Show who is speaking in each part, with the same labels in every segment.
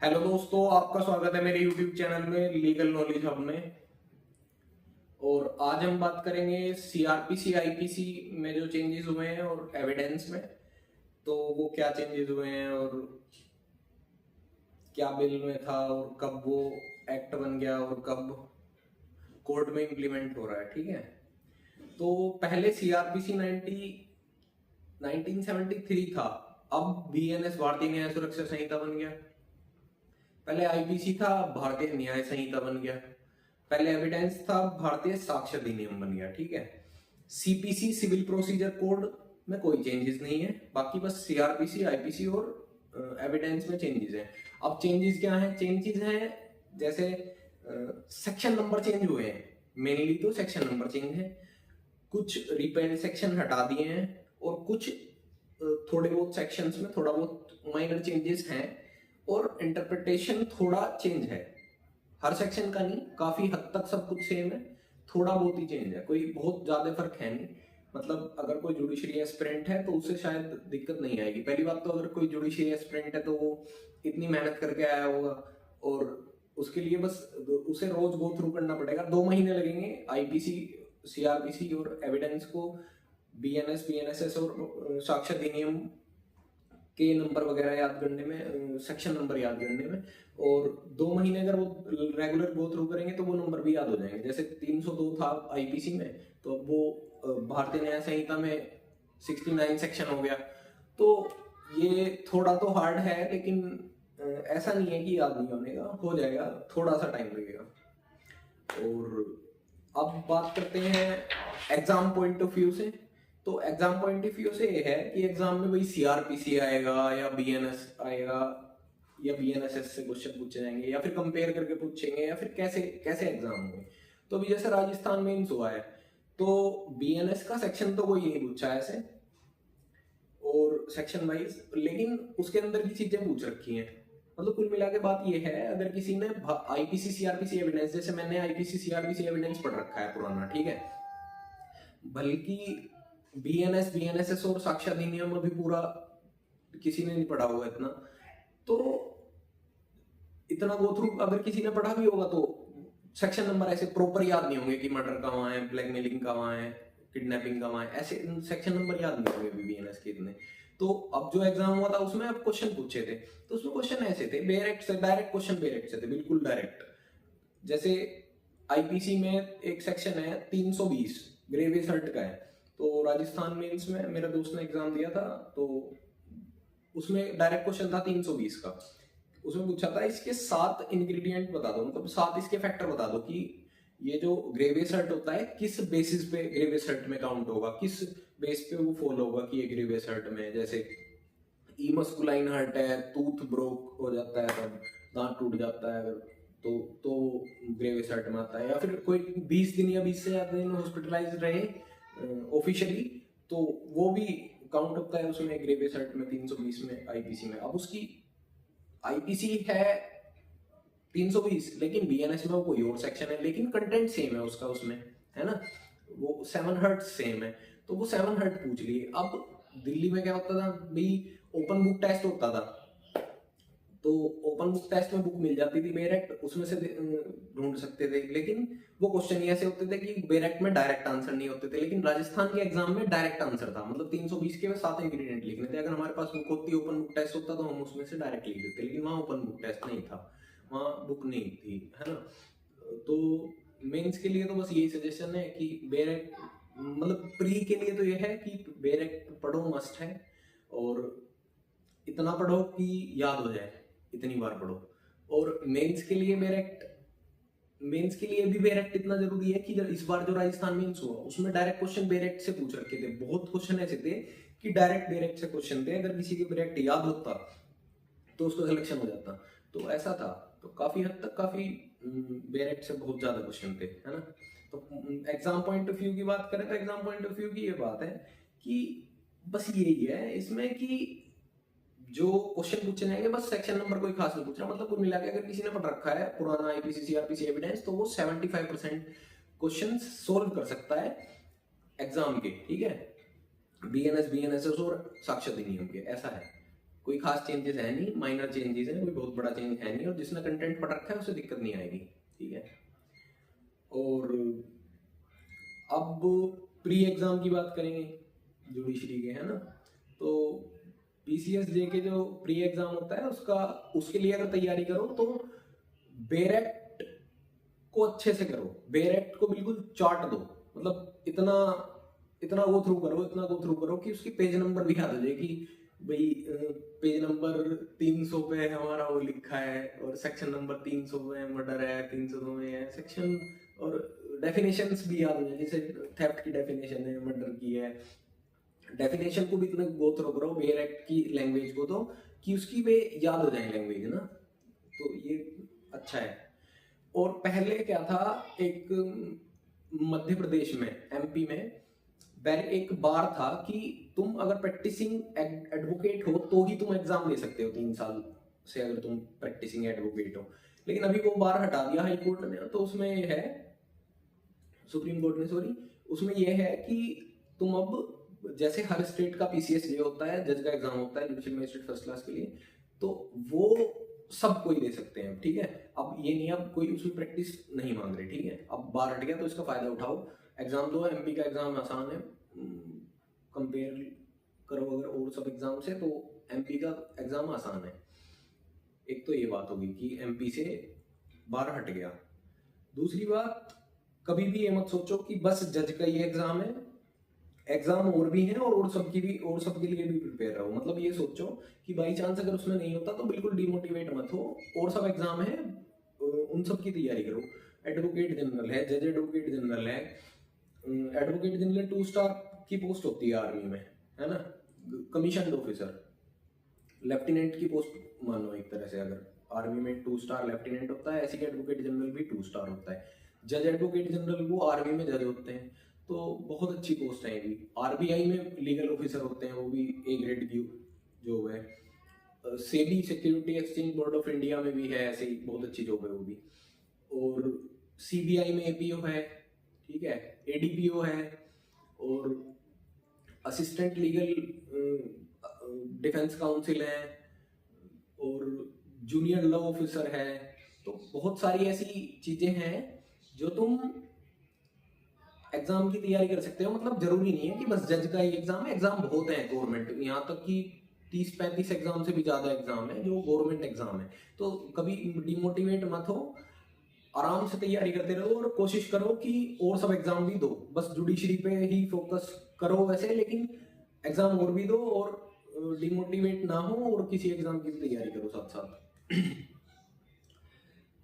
Speaker 1: Hello दोस्तों, आपका स्वागत है मेरे यूट्यूब चैनल में लीगल नॉलेज हब में। और आज हम बात करेंगे सीआरपीसी आईपीसी में जो चेंजेस हुए हैं और एविडेंस में। तो वो क्या चेंजेस हुए हैं और क्या बिल में था और कब वो एक्ट बन गया और कब कोर्ट में इम्प्लीमेंट हो रहा है। ठीक है, तो पहले सीआरपीसी 1973 था, अब बीएनएस भारतीय न्याय सुरक्षा संहिता बन गया। पहले आईपीसी था, भारतीय न्याय संहिता बन गया। पहले एविडेंस था, भारतीय साक्ष्य अधिनियम बन गया। ठीक है, सीपीसी सिविल प्रोसीजर कोड में कोई चेंजेस नहीं है, बाकी बस सीआरपीसी आईपीसी और एविडेंस में चेंजेस हैं। अब चेंजेस क्या हैं? चेंजेस हैं जैसे सेक्शन नंबर चेंज हुए हैं, मेनली तो सेक्शन नंबर चेंज है। कुछ रिपेल सेक्शन हटा दिए हैं और कुछ थोड़े बहुत सेक्शंस में थोड़ा बहुत माइनर चेंजेस हैं और इंटरप्रिटेशन थोड़ा चेंज है। हर सेक्शन का नहीं, काफी हद तक सब कुछ सेम है, थोड़ा बहुत ही चेंज है, कोई बहुत ज्यादा फर्क है नहीं। मतलब अगर कोई जुडिशरी एस्पिरेंट है तो उससे शायद दिक्कत नहीं आएगी। पहली बात तो अगर कोई जुडिशरी एस्पिरेंट है तो वो इतनी मेहनत करके आया होगा और उसके लिए बस उसे रोज गो थ्रू करना पड़ेगा। 2 महीने लगेंगे आईपीसी सीआरपीसी और एविडेंस को बीएनएस बीएनएसएस और साक्ष्य अधिनियम के नंबर वगैरह याद करने में, सेक्शन नंबर याद करने में। और 2 महीने अगर वो रेगुलर गो थ्रू करेंगे तो वो नंबर भी याद हो जाएंगे। जैसे 302 था आईपीसी में, तो अब वो भारतीय न्याय संहिता में 69 सेक्शन हो गया। तो ये थोड़ा तो हार्ड है, लेकिन ऐसा नहीं है कि याद नहीं होने का, हो जाएगा, थोड़ा सा टाइम लगेगा। और अब बात करते हैं एग्जाम पॉइंट ऑफ व्यू से। तो एग्जाम पॉइंट ऑफ व्यू से ये है कि एग्जाम में वही सीआरपीसी आएगा या बीएनएस आएगा या बीएनएसएस से क्वेश्चन पूछे जाएंगे या फिर कंपेयर करके पूछेंगे या फिर कैसे कैसे एग्जाम होंगे। तो अभी जैसे राजस्थान मेंस हुआ है तो बीएनएस का सेक्शन तो कोई नहीं पूछा ऐसे और सेक्शन वाइज, लेकिन उसके अंदर की चीजें पूछ रखी हैं। मतलब कुल मिला के बात ये है, अगर किसी ने आईपीसी सीआरपीसी एविडेंस, जैसे मैंने आईपीसी सीआरपीसी एविडेंस पढ़ रखा है पुराना, ठीक है, बल्कि बीएनएस बीएनएसएस और साक्ष्य अधिनियम अभी पूरा किसी ने नहीं पढ़ा होगा इतना। तो इतना गो थ्रू अगर किसी ने पढ़ा भी होगा तो सेक्शन नंबर ऐसे प्रॉपर याद नहीं होंगे कि मर्डर कहाँ है, ब्लैकमेलिंग कहाँ है, किडनैपिंग कहाँ है, ऐसे सेक्शन नंबर याद नहीं होंगे बीएनएस के इतने। तो अब जो एग्जाम हुआ था उसमें अब क्वेश्चन पूछे थे, तो उसमें क्वेश्चन ऐसे थे, डायरेक्ट से डायरेक्ट क्वेश्चन, डायरेक्ट से थे, बिल्कुल डायरेक्ट। जैसे आईपीसी में एक सेक्शन है 320 ग्रेवियस हर्ट का है। तो राजस्थान मेंस में मेरे दोस्त ने एग्जाम दिया था, तो उसमें डायरेक्ट क्वेश्चन था 320 का। उसमें पूछा था इसके 7 इंग्रेडिएंट बता दो, मतलब 7 इसके फैक्टर बता दो कि ये जो ग्रेवियस हर्ट होता है किस बेसिस पे ग्रेवियस हर्ट में काउंट होगा, किस बेस पे वो फॉलो होगा कि ये ग्रेवियस हर्ट में। जैसे इमस्कुलाइन हर्ट है, टूथ ब्रोक हो जाता है, तब दांत टूट जाता है अगर, तो ग्रेवियस हर्ट में आता है। या फिर कोई 20 दिन या 20 से ज्यादा दिन हॉस्पिटलाइज रहे ऑफिशियली, तो वो भी काउंट होता है उसमें ग्रेवियस हर्ट में 320 में आईपीसी में। अब उसकी आईपीसी है 320 लेकिन बीएनएस में वो कोई और सेक्शन है, लेकिन कंटेंट सेम है उसका, उसमें है ना, वो 7 हर्ट सेम है, तो वो 7 हर्ट पूछ लिए। अब दिल्ली में क्या होता था भाई, ओपन बुक टेस्ट होता था, तो ओपन बुक टेस्ट में बुक मिल जाती थी बेरेक्ट, उसमें से ढूंढ सकते थे, लेकिन वो क्वेश्चन ही ऐसे होते थे कि बेरेक्ट में डायरेक्ट आंसर नहीं होते थे। लेकिन राजस्थान के एग्जाम में डायरेक्ट आंसर था, मतलब 320 के 7 इंग्रेडिएंट लिखने थे। अगर हमारे पास बुक होती, ओपन बुक टेस्ट होता, तो हम उसमें से डायरेक्ट लिख देते, लेकिन वहाँ ओपन बुक टेस्ट नहीं था, वहाँ बुक नहीं थी, है ना। तो मेंस के लिए तो बस यही सजेशन है कि बेरेक्ट, मतलब प्री के लिए तो ये है कि बेरेक्ट पढ़ो, मस्ट है, और इतना पढ़ो कि याद हो जाए, इतनी बार पढ़ो। और मेंस के लिए बेरेक्ट, मेंस के लिए भी बेरेक्ट इतना जरूरी है कि इस बार जो राजस्थान मेंस हुआ उसमें डायरेक्ट क्वेश्चन बेरेक्ट से पूछ रखे थे। बहुत क्वेश्चन ऐसे थे कि डायरेक्ट बेरेक्ट से क्वेश्चन थे, अगर किसी के बेरेक्ट याद होता तो उसको सिलेक्शन हो जाता, तो ऐसा था। तो काफी हद तक काफी बेरेक्ट से बहुत ज्यादा क्वेश्चन थे, है ना। तो एग्जाम पॉइंट ऑफ व्यू की बात करें तो एग्जाम पॉइंट ऑफ व्यू की ये बात है कि बस यही है इसमें कि जो क्वेश्चन पूछे जाएंगे बस सेक्शन नंबर कोई खास नहीं पूछ रहा। मतलब कुल मिला के अगर किसी ने पढ़ रखा है पुराना आईपीसी सीआरपीसी एविडेंस, तो वो 75% क्वेश्चन सोल्व कर सकता है एग्जाम के, ठीक है, बीएनएस बीएनएसएस और साक्ष्य अधिनियम के, ऐसा है। कोई खास चेंजेस है नहीं, माइनर चेंजेस हैं, कोई बहुत बड़ा चेंज है नहीं, और जिसने कंटेंट पढ़ रखा है उसे दिक्कत नहीं आएगी, ठीक है। और अब प्री एग्जाम की बात करेंगे जुडिशरी के, है ना। तो पीसीएस जे के जो प्री एग्जाम होता है उसके लिए अगर तैयारी करो तो बेरेक्ट को अच्छे से करो, बेरेक्ट को बिल्कुल चाट दो, मतलब इतना इतना गो थ्रू करो कि उसकी पेज नंबर भी याद हो जाए कि भाई पेज नंबर 300 पे हमारा वो लिखा है और सेक्शन नंबर 300 में मर्डर है, 302 में है सेक्शन, और डेफिनेशंस भी याद हो जाए, जैसे थेफ्ट की डेफिनेशन है, मर्डर की है, डेफिनेशन को भी इतना गो थ्रू करो बेयर एक्ट की लैंग्वेज को, तो कि उसकी वे याद हो जाए लैंग्वेज ना, तो ये अच्छा है। और पहले क्या था, एक मध्य प्रदेश में, एमपी में एक बार था कि तुम अगर प्रैक्टिसिंग एडवोकेट हो तो ही तुम एग्जाम दे सकते हो 3 साल से, अगर तुम प्रैक्टिसिंग एडवोकेट हो। लेकिन अभी वो बार हटा दिया हाई कोर्ट ने, तो उसमें है, सुप्रीम कोर्ट ने, सॉरी, उसमें यह है कि तुम अब जैसे हर स्टेट का पीसीएस जे होता है, जज का एग्जाम होता है जुडिशियल मजिस्ट्रेट फर्स्ट क्लास के लिए, तो वो सब कोई दे सकते हैं, ठीक है। अब ये नहीं, अब कोई उसमें प्रैक्टिस नहीं मांग रहे, ठीक है। अब बार हट गया तो इसका फायदा उठाओ, एग्जाम दो। एमपी का एग्जाम आसान है, कंपेयर करो अगर और सब एग्जाम से, तो एमपी का एग्जाम आसान है। एक तो ये बात होगी कि एमपी से बार हट गया। दूसरी बात, कभी भी ये मत सोचो कि बस जज का ये एग्जाम है, एग्जाम और भी हैं और सबके लिए भी प्रिपेयर रहो। मतलब ये सोचो कि बाई चांस अगर उसमें नहीं होता तो बिल्कुल डिमोटिवेट मत हो, और सब एग्जाम है, उन सब की तैयारी करो। एडवोकेट जनरल है, जज एडवोकेट जनरल है, एडवोकेट जनरल 2 स्टार की पोस्ट होती है आर्मी में, है ना। कमीशन ऑफिसर, लेफ्टिनेंट की पोस्ट मानो एक तरह से, अगर आर्मी में 2 स्टार लेफ्टिनेंट होता है, ऐसे ही एडवोकेट जनरल भी 2 स्टार होता है। जज एडवोकेट जनरल वो आर्मी में जज होते हैं, तो बहुत अच्छी पोस्ट है भी। आरबीआई में लीगल ऑफिसर होते हैं, वो भी ए ग्रेड की जॉब है। SEBI security exchange board of India में भी है, ऐसे ही बहुत अच्छी जॉब है वो भी। और सीबीआई में एपीओ है, ठीक है, एडीपीओ है, और असिस्टेंट लीगल डिफेंस काउंसिल है, और जूनियर लॉ ऑफिसर है। तो बहुत सारी ऐसी चीजें हैं जो तुम एग्जाम की तैयारी कर सकते हो। मतलब जरूरी नहीं है कि बस जज का ही एग्जाम है, एग्जाम बहुत है गवर्नमेंट, यहाँ तक कि 30-35 एग्जाम से भी ज्यादा एग्जाम है जो गवर्नमेंट एग्जाम है। तो कभी डिमोटिवेट मत हो, आराम से तैयारी करते रहो, और कोशिश करो कि और सब एग्जाम भी दो, बस जुडिशरी पे ही फोकस करो वैसे, लेकिन एग्जाम और भी दो, और डिमोटिवेट ना हो, और किसी एग्जाम की तैयारी करो साथ साथ।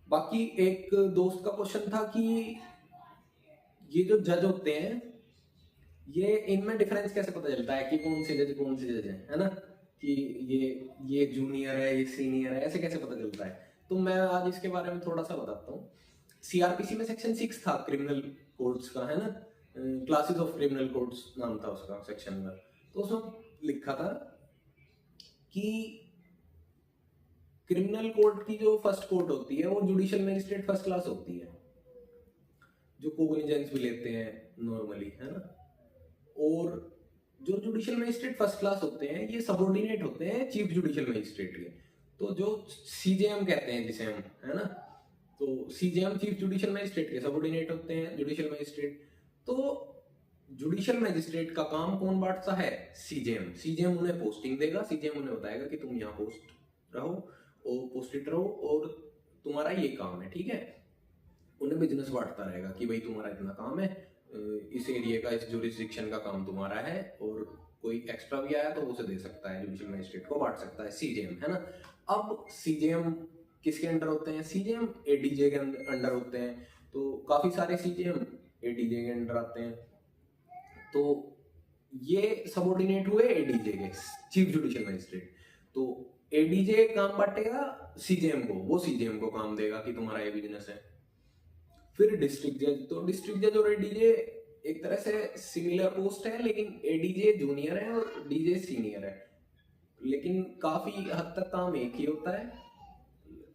Speaker 1: बाकी एक दोस्त का क्वेश्चन था कि ये जो जज होते हैं, ये इनमें डिफरेंस कैसे पता चलता है कि कौन से जज है ना, कि ये जूनियर है, ये सीनियर है, ऐसे कैसे पता चलता है। तो मैं आज इसके बारे में थोड़ा सा बताता हूँ। सीआरपीसी में सेक्शन 6 था क्रिमिनल कोड्स का, है ना, क्लासेस ऑफ क्रिमिनल कोड्स नाम था उसका सेक्शन का। तो उसमें लिखा था कि क्रिमिनल कोड की जो फर्स्ट कोर्ट होती है वो जुडिशियल मजिस्ट्रेट फर्स्ट क्लास होती है, जो कोग्निजेंस भी लेते हैं नॉर्मली, है ना। और जो जुडिशियल मजिस्ट्रेट फर्स्ट क्लास होते हैं ये सबऑर्डिनेट होते हैं चीफ जुडिशियल मजिस्ट्रेट के। तो जो सीजेएम कहते हैं जिसे हम, है ना, तो सीजेएम चीफ जुडिशियल मजिस्ट्रेट के सबऑर्डिनेट होते हैं जुडिशियल मजिस्ट्रेट। तो जुडिशियल मजिस्ट्रेट का काम कौन बांटता है, सीजेएम। सीजेएम उन्हें पोस्टिंग देगा, सीजेएम उन्हें बताएगा कि तुम यहाँ पोस्ट रहो और पोस्टेड रहो और तुम्हारा ये काम है, ठीक है। उन्हें बिजनेस बांटता रहेगा कि भाई तुम्हारा इतना काम है, इस एरिया का, इस जुरिस्डिक्शन का काम तुम्हारा है, और कोई एक्स्ट्रा भी आया तो उसे दे सकता है, जुडिशियल मजिस्ट्रेट को बांट सकता है, सीजेएम, है ना। अब सीजेएम किसके अंडर होते हैं, सीजेएम एडीजे के अंडर होते हैं। तो काफी सारे सीजेएम एडीजे के अंडर आते हैं। तो ये सबऑर्डिनेट हुए एडीजे के, चीफ जुडिशियल मजिस्ट्रेट। तो एडीजे काम बांटेगा सीजेएम को, वो सीजेएम को काम देगा कि तुम्हारा ये बिजनेस है। फिर डिस्ट्रिक्ट जज, तो डिस्ट्रिक्ट जज और एडीजे एक तरह से सिमिलर पोस्ट है, लेकिन एडीजे जूनियर है और डीजे सीनियर है, लेकिन काफी हद तक काम एक ही होता है,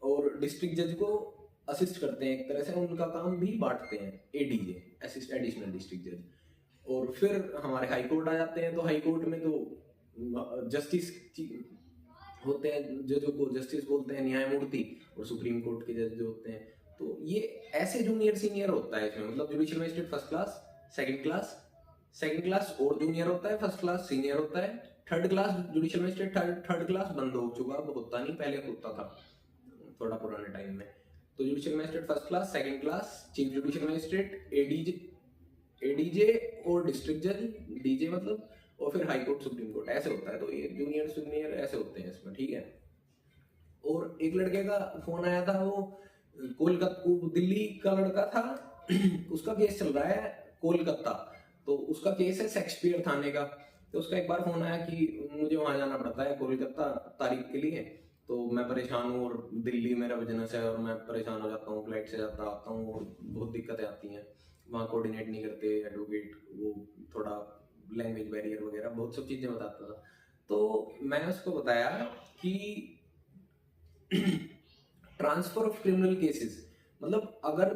Speaker 1: और डिस्ट्रिक्ट जज को असिस्ट करते हैं एक तरह से, उनका काम भी बांटते हैं एडीजे, असिस्ट एडिशनल डिस्ट्रिक्ट जज। और फिर हमारे हाई कोर्ट आ जाते हैं। तो हाई कोर्ट में तो जस्टिस होते हैं जो को जस्टिस बोलते हैं, न्यायमूर्ति, और सुप्रीम कोर्ट के जज जो होते हैं। तो ये ऐसे जूनियर सीनियर होता है इसमें, मतलब judicial magistrate first class, second class और जूनियर होता है, फर्स्ट क्लास सीनियर होता है, third class judicial magistrate, third class बंद हो चुका, अब होता नहीं, पहले होता था थोड़ा पुराने टाइम में। तो judicial magistrate first class, second class, chief judicial magistrate, ADJ और डिस्ट्रिक्ट जज, डीजे मतलब, और फिर हाई कोर्ट, सुप्रीम कोर्ट, ऐसे होता है। तो ये जूनियर सीनियर ऐसे होते हैं इसमें, ठीक है। और एक लड़के का फोन आया था, वो कोलकाता, दिल्ली का लड़का था उसका केस चल रहा है कोलकाता, तो उसका केस है शेक्सपियर थाने का। तो उसका एक बार फोन आया कि मुझे वहां जाना पड़ता है कोलकाता तारीख के लिए, तो मैं परेशान हूँ, और दिल्ली मेरा बिजनेस है और मैं परेशान हो जाता हूँ, फ्लाइट से जाता आता हूँ और बहुत दिक्कतें आती हैं, वहाँ कोऑर्डिनेट नहीं करते एडवोकेट, वो थोड़ा लैंग्वेज बैरियर वगैरह बहुत सब चीज़ें बताता था। तो मैंने उसको बताया कि ट्रांसफर ऑफ क्रिमिनल केसेस, मतलब अगर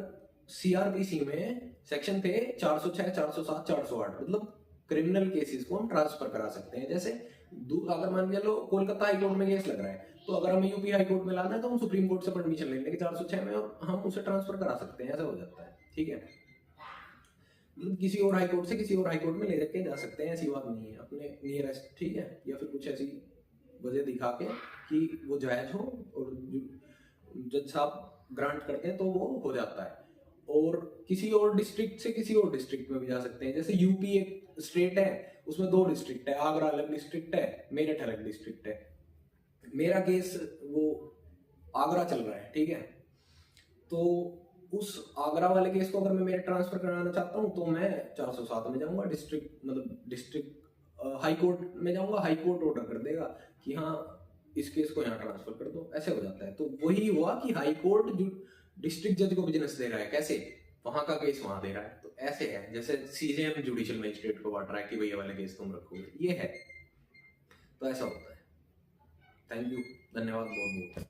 Speaker 1: सीआरपीसी में सेक्शन थे 406, 407, 408, मतलब क्रिमिनल केसेस को हम ट्रांसफर करा सकते हैं। जैसे अगर मान लो कोलकाता हाई कोर्ट में केस लग रहा है, तो अगर हमें यूपी हाई कोर्ट में लाना है तो हम सुप्रीम कोर्ट से परमिशन ले लेंगे 406 में, और हम उसे ट्रांसफर करा सकते हैं, ऐसा हो जाता है, ठीक है। मतलब किसी और हाई कोर्ट से किसी और हाई कोर्ट में ले जाके जा सकते हैं, ऐसी बात नहीं है, अपने नियरेस्ट, ठीक है, या फिर कुछ ऐसी वजह दिखा के कि वो जायज हो और जज साहब ग्रांट करते हैं तो वो हो जाता है। और किसी और डिस्ट्रिक्ट से किसी और डिस्ट्रिक्ट में भी जा सकते हैं। जैसे यूपी एक स्टेट है, उसमें 2 डिस्ट्रिक्ट है, आगरा अलग डिस्ट्रिक्ट है, मेरठ अलग डिस्ट्रिक्ट है। मेरा केस वो आगरा चल रहा है, ठीक है, तो उस आगरा वाले केस को अगर मैं मेरे ट्रांसफर कराना चाहता हूँ तो मैं 407 में जाऊंगा, डिस्ट्रिक्ट मतलब डिस्ट्रिक्ट हाई कोर्ट में जाऊंगा, हाई कोर्ट ऑर्डर कर देगा कि हाँ इस केस को यहाँ ट्रांसफर कर दो, ऐसे हो जाता है। तो वही हुआ कि हाई कोर्ट जो डिस्ट्रिक्ट जज को बिजनेस दे रहा है, कैसे, वहां का केस वहां दे रहा है। तो ऐसे है, जैसे सीजेएम जुडिशियल मजिस्ट्रेट को बांट रहा है कि भैया वाले केस तुम रखोगे, ये है। तो ऐसा होता है। थैंक यू, धन्यवाद बहुत बहुत।